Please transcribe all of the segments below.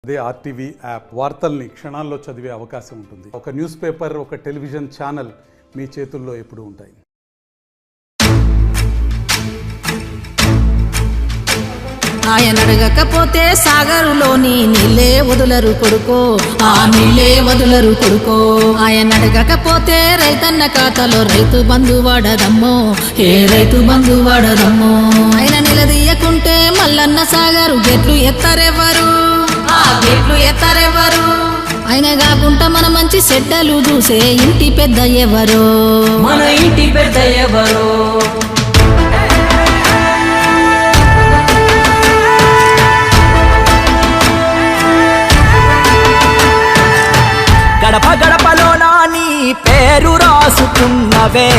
అదే RTV app వార్తల్ని క్షణాల్లో చదివే అవకాశం ఉంటుంది. ఒక న్యూస్ పేపర్, ఒక టెలివిజన్ ఛానల్ మీ చేతుల్లో ఎప్పుడూ ఉంటాయి. ఆయన అడగకపోతే సాగరులోని నీళ్ళే వదులరు కొడుకో, ఆ నీళ్ళే వదులరు కొడుకో. ఆయన అడగకపోతే రైతన్న ఖాతాలో రైతు బంధు వాడదమ్మో, ఏ రైతు బంధు వాడదమ్మో. ఆయన నిలదీయకుంటే మల్లన్న సాగరు గేట్లు ఎత్తారెవ్వరు, ఆ గేట్లు ఎత్తారెవ్వరు. ఆయన కాకుండా మన మంచి చెడ్డలు చూసే ఇంటి పెద్ద ఎవరో, మన ఇంటి పెద్ద ఎవరో. గడప గడపలోన నీ పేరు రాసుకున్నవే,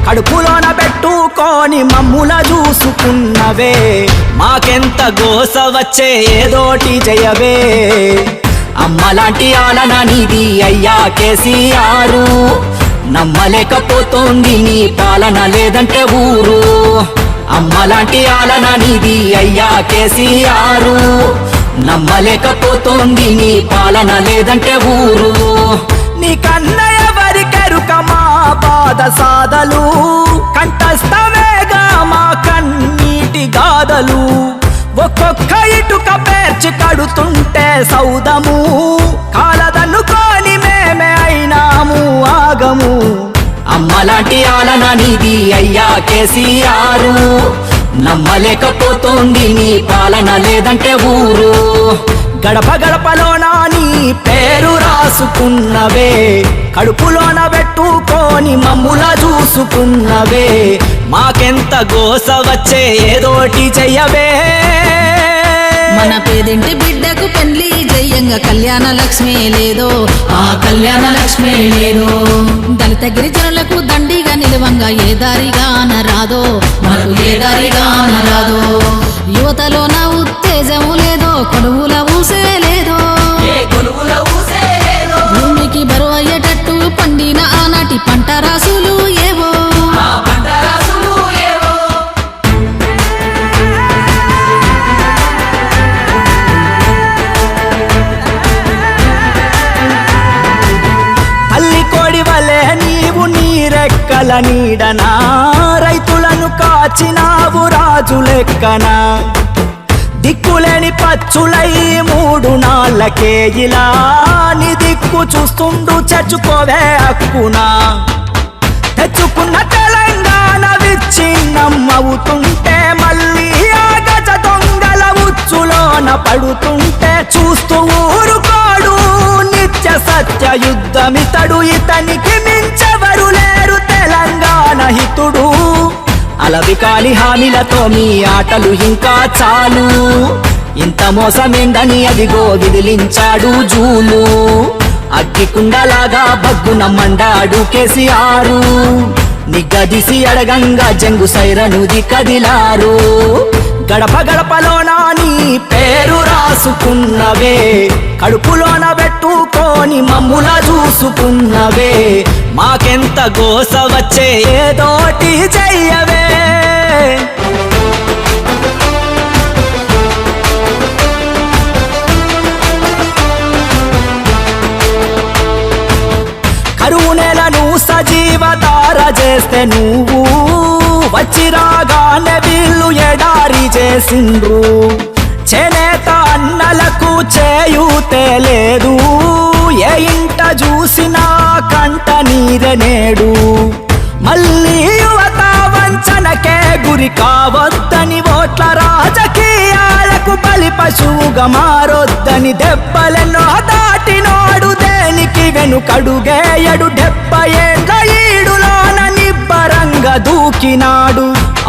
కడుపులోన పెట్టుకొని మమ్ముల చూసుకున్నవే. మాకెంత గోస వచ్చే ఏదోటి జయవే. అమ్మలాంటి ఆలన నీది అయ్యా కేసీఆర్, నమ్మలేకపోతోంది నీ పాలన లేదంటే ఊరు. అమ్మలాంటి ఆలన నీది అయ్యా కేసీఆర్, నమ్మలేకపోతోంది నీ పాలన లేదంటే ఊరు. నీ కన్న ఎవరికెరుక మా బాధ సాధలు, కంఠస్థమేగా మా కన్నీటి గాథలు. ఒక్కొక్క ఇటుక పేర్చి కడుతుంటే సౌదము, కాలదన్నుకొని మేమే అయినాము ఆగము. అమ్మలాంటి ఆలన నీది అయ్యా కేసీఆర్, నమ్మలేకపోతోంది నీ పాలన లేదంటే ఊరు. గడప గడపలోన నీ పేరు రాసుకున్నవే, కడుపులోన పెట్టుకొని మమ్ముల చూసుకున్నవే. మాకెంత గోస వచ్చే ఏదోటి చెయ్యవే. మన పేదింటి బిడ్డకు పెళ్లి జయ్యంగా కళ్యాణ లక్ష్మి లేదో, ఆ కళ్యాణ లక్ష్మి లేదో. దళిత గిరిజనులకు దండిగా నిలవంగా ఏ దారిగా అనరాదో, మనకు ఏ దారిగా అనరాదో. యువతలో నా ఉత్తేజము లేదో, కొనువుల ఊసే లేదో, భూమికి బరువు అయ్యేటట్టు పండిన ఆనాటి పంట రాసులు ఏవో. రెక్కల నీడనా రైతులను కాచినావు రాజు లెక్కనా. దిక్కులేని పచ్చులై 3 నాళ్ళకే ఇలా నీ దిక్కు చూస్తుండు చచ్చుకోవే హక్కునా. తెచ్చుకున్న తెలంగాణ విచ్ఛిన్నమవుతుంటే మళ్ళీ ఆ గజ దొంగల ఉచ్చులోన పడుతుంటే చూస్తూ ఊరుకోడు నిత్య సత్య యుద్ధమితడు. ఇతనికి మించెవరు లేరు తెలంగాణ హితుడు. అలవికాలి హామీలతో మీ ఆటలు ఇంకా చాలు, ఇంత మోసమేందని అదిగో విదిలించాడు జూలు. అగ్గికుండలాగా బగ్గున మండాడు కేసీఆర్, నిగ్గదీసి అడగంగా జంగు సైరనుది కదిలారు. గడప గడపలోన నీ పేరు రాసుకున్నవే, కడుపులోన పెట్టుకొని మమ్ముల చూసుకున్నవే. మాకెంత గోస వచ్చే ఏదోటి చెయ్యవే. కరువు నెలను సజీవధార చేస్తే నువ్వు, వచ్చి రాగానే వీళ్ళు ఎడారి చేసిండ్రు. చేనేత అన్నలకు చేయూతే లేదు, ఏ ఇంట చూసినా కంట నీరే నేడు. మళ్ళీ యువత వంచనకే గురి కావద్దని, ఓట్ల రాజకీయాలకు బలి పశువుగా మారొద్దని. దెబ్బలెన్నో దాటినోడు దేనికి వెనుకడుగేయడు. 70 ఏళ్ళ ఈడులోన నిబ్బరంగా దూకినాడు.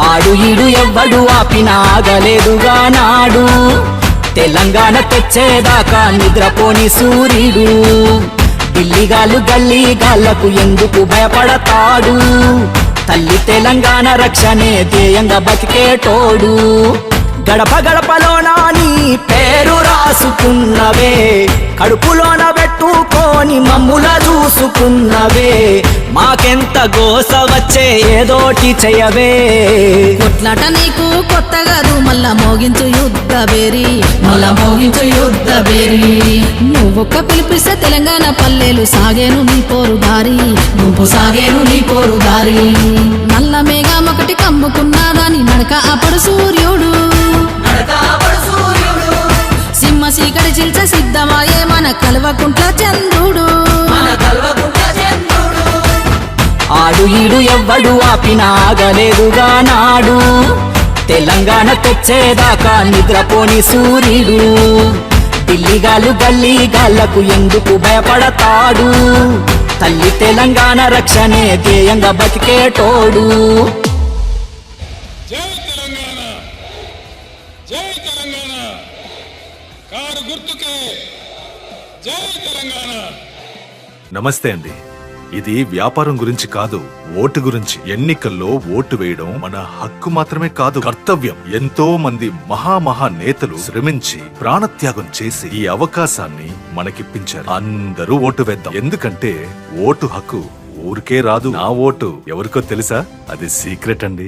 ఆడు ఈడు ఎవ్వడు ఆపినాగలేదుగా నాడు. తెలంగాణ తెచ్చేదాకా నిద్రపోని సూర్యుడు. ఢిల్లీగాళ్ళు గల్లీగాళ్లకు ఎందుకు భయపడతాడు. తల్లి తెలంగాణ రక్షణే ధ్యేయంగా బతికేటోడు. గడప గడపలోన నీ పేరు రాసుకున్నవే, కడుపులోన పెట్టుకొని మమ్ముల చూసుకున్నవే, మాకెంత గోస వచ్చే ఏదోటి చెయ్యవే. కొట్లాట నీకు కొత్త కాదు, మళ్ళా మోగించు యుద్ధ బేరి, మళ్ళా మోగించు యుద్ధ బేరి. నువ్వొక్క పిలిపిస్తే తెలంగాణ పల్లెలు సాగేను నీ పోరు దారి, నువ్వు సాగేను నీ పోరు దారి. నల్ల మేఘం ఒకటి కమ్ముకున్నాదని నడక అపడు సూర్యుడు, సింహ సీకటి చిల్చ సిద్ధమాయే మన కల్వకుంట్ల చంద్రుడు. ఆడు ఈడు ఎవ్వడు ఆపినాగలేదుగా నాడు, తెలంగాణ తెచ్చేదాకా నిద్రపోని సూర్యుడు. ఢిల్లీగాలు గల్లీగాళ్లకు ఎందుకు భయపడతాడు, తల్లి తెలంగాణ రక్షణే ధ్యేయంగా బతికేటోడు. జై తెలంగాణ, జై తెలంగాణ, కారు గుర్తుకే జై తెలంగాణ. నమస్తే అండి. ఇది వ్యాపారం గురించి కాదు, ఓటు గురించి. ఎన్నికల్లో ఓటు వేయడం మన హక్కు మాత్రమే కాదు, కర్తవ్యం. ఎంతో మంది మహా నేతలు శ్రమించి ప్రాణత్యాగం చేసి ఈ అవకాశాన్ని మనకిప్పించారు. అందరూ ఓటు వేద్దాం, ఎందుకంటే ఓటు హక్కు ఊరికే రాదు. నా ఓటు ఎవరికో తెలుసా? అది సీక్రెట్ అండి.